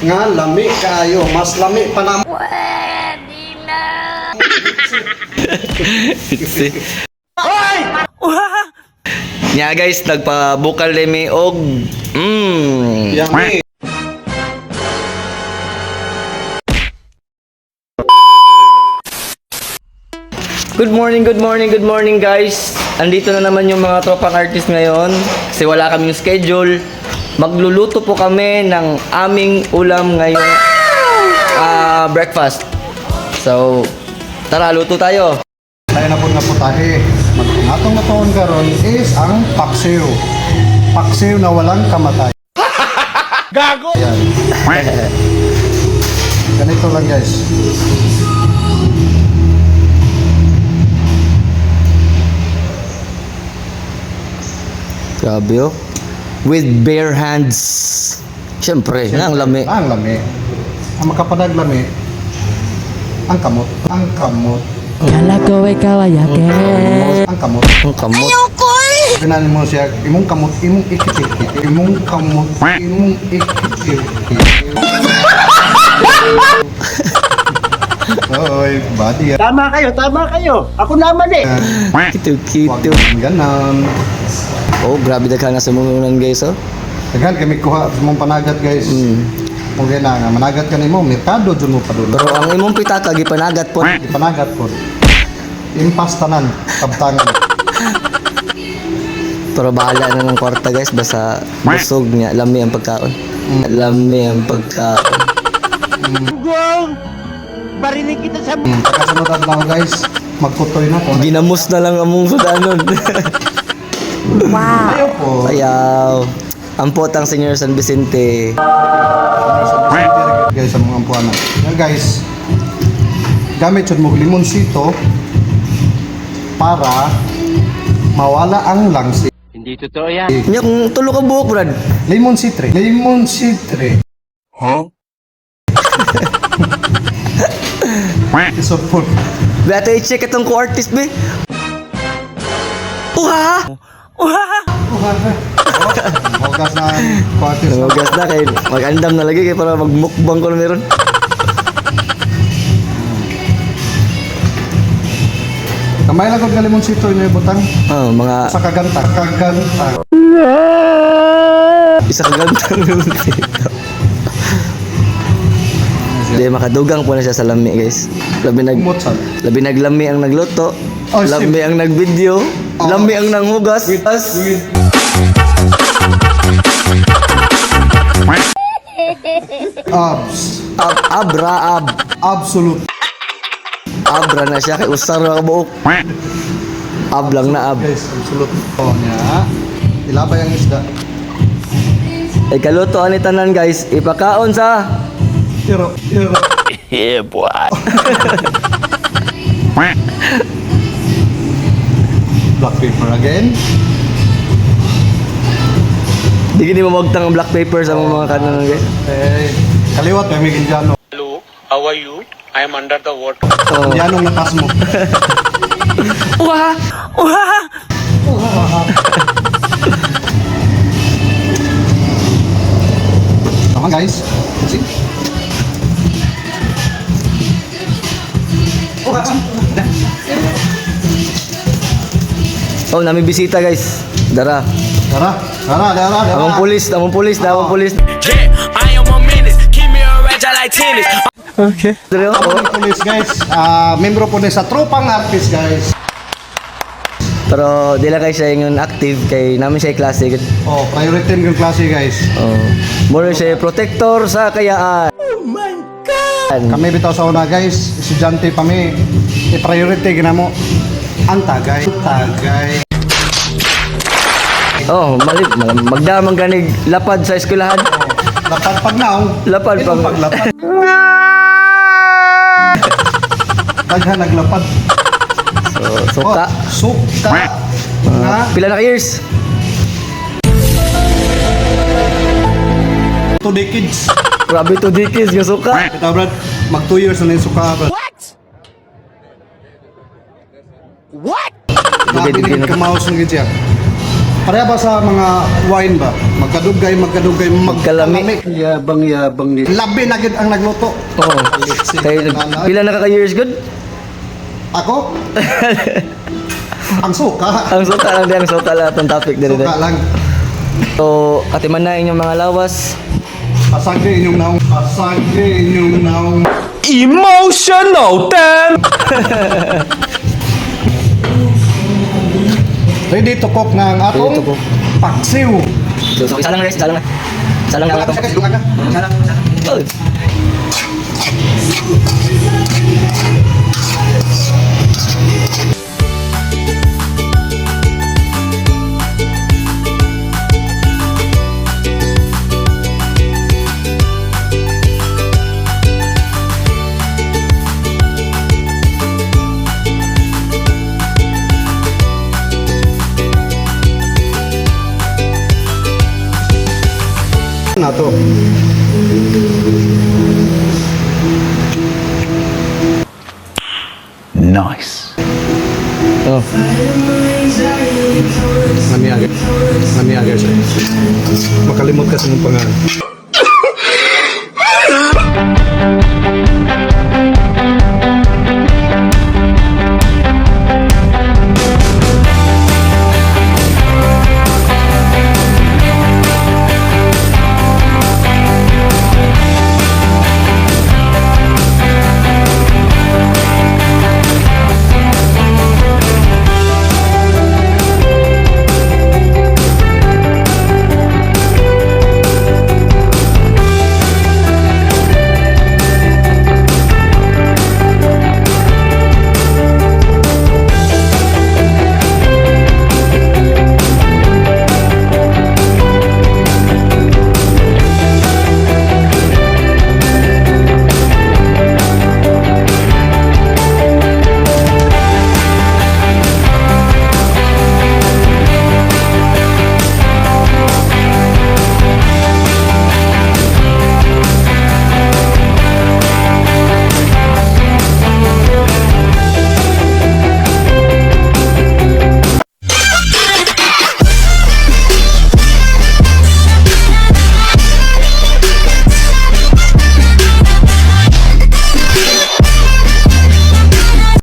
Nga lami kayo, mas lami pa naman. Pwede na. Hoy! Nya guys, nagpabukal mi og Yummy. Good morning guys. Andito na naman yung mga tropang artist ngayon kasi wala kaming schedule. Magluluto po kami ng aming ulam ngayong breakfast. So, tara, luto tayo. Tayo na po na putahe. Atong natuon karon is ang paksiw. Paksiw na walang kamatay. Gago! Yan. Ganito lang guys. Grabe oh. With bare hands. Siyempre, ang lami. Ang lami. Ang makapadag lami. Ang kamot. Ang kamot. Kala ko ikaw ay akin. Ang kamot. Ang kamot. Pinanin mo siya, imong kamot, imong ikit-ikit. Imong kamot, imong ikit-ikit. Oy, body. Tama kayo. Ako naman eh. Kito-kito. Wag ganan. Oh, grabe daghan na sa mga unang guys oh. Daghan kami kuha sa mong panagat guys. Kung na nga managat ka nimo, merkado jud mo pa doon. Pero ang imong pitaka gipanagat po. Panagat po. Impas tanan, kabtangan. Pero bahala na ng kwarta guys, basta busog niya, lami ang pagkaon. Lami ang pagkaon. Gong! Barinig kita sa... Pagkasunod lang guys, magkutoy na po. Ginamos na lang among sudanon. Ayaw po. Ayaw. Ang potang Senior San Vicente. Guys, ang mga ampuanan. Yan guys, gamit yun mo limonsito para mawala ang langsi. Hindi totoo yan. Nya kung tulo ka buhok, Brad. Lemon citre. Lemon citre. Huh? So food. Bata i-check itong ko-artist, be. Uha! Uha! Hugas na ang quarters. Hugas na kayo. Mag-andam na lagi kayo para mag-mukbang ko na meron. Kamay lang kong lemon citre na butang. Oh, mga Sa kaganta. Kaganta. isa ka gantang dito. Hindi, makadugang po na siya sa lami, guys. Mutsal. Labi naglami ang nagluto. Oh, Lami ang nagvideo. Lami ang nanghugas. Abs. Abra. Absolute. Abra na siya. Kay usar na kabuok. Ab lang na ab. Guys, absolute. Oh, niya. Ilabay ang isda. Ikaluto ani tanan, guys. Ipakaon sa Iro. yeah, boy. Black paper again. Di gini mamagtang ang black paper sa mga kanan, guys. Eh, kaliwat may Indiano. Hello, how are you? I am under the water. Oh. Indianong natas mo. Uha! Tama guys. See? Oh, nami bisita, guys. Dara. Dara. Among pulis. Yeah, I am a menace. Keep me a ratchet like tennis. Okay. Dara. Ako ng police guys. Membro po din sa tropang artist guys. Pero di lang kayo siya yung active kay namin siya klase. Oh, priority yung klase guys. Oh. Muna siya protector sa kayaan. Kami bitaw sa una guys. Estudyante pa mi. I-priority ginamo ang tagay. Oh, magdamang ganig lapad sa eskwelahan. Lapad pag naong. Lapad Itong pag paglapad. Tagha naglapad. suka. Suka. Nga. Pila na ka years? 2 decades. Grabe to dikis yung suka. Ito Brad, mag 2 years na yung suka Brad. Dikit-dikit Nakinig na. ka mouse ng siya. Pareha ba sa mga wine ba? Magkadugay, Magkalami. Yabang ni. Labi na gid ang nagluto. Oo. Kaya, pila na ka-years good? Ako? Ang suka. Ang suka lahat ng topic din. Suka lang. So, katiman na inyong mga lawas. Pasagre inyong naong. Pasagre inyong naong. Emotional damn. Ready to cook na ang atong Ready to cook. paksiw. So, isa lang guys, isa lang na. Isa lang na ito. Lungan ka. Isa lang. Oh. Na to. Nice. Oh. Namiyaga siya. Makalimot ka sa mong pangalan.